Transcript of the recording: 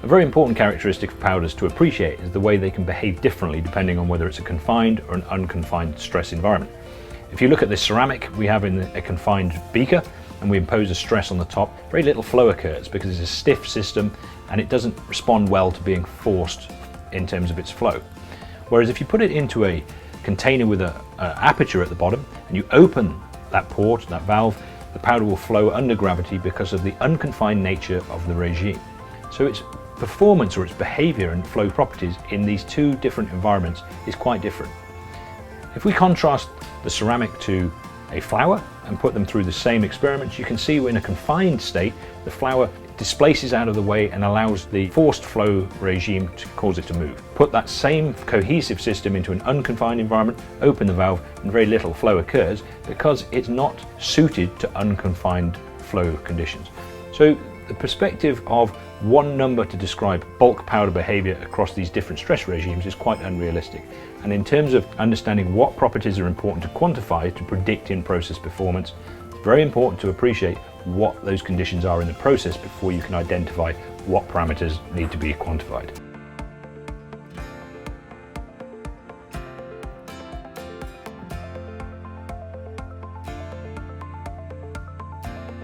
A very important characteristic of powders to appreciate is the way they can behave differently depending on whether it's a confined or an unconfined stress environment. If you look at this ceramic we have in a confined beaker and we impose a stress on the top, very little flow occurs because it's a stiff system and it doesn't respond well to being forced in terms of its flow. Whereas if you put it into a container with an aperture at the bottom and you open that port, that valve, the powder will flow under gravity because of the unconfined nature of the regime. So its performance or its behavior and flow properties in these two different environments is quite different. If we contrast the ceramic to a flour and put them through the same experiments, you can see in a confined state the flour displaces out of the way and allows the forced flow regime to cause it to move. Put that same cohesive system into an unconfined environment, open the valve, and very little flow occurs because it's not suited to unconfined flow conditions. So the perspective of one number to describe bulk powder behavior across these different stress regimes is quite unrealistic. And in terms of understanding what properties are important to quantify to predict in-process performance, it's very important to appreciate what those conditions are in the process before you can identify what parameters need to be quantified.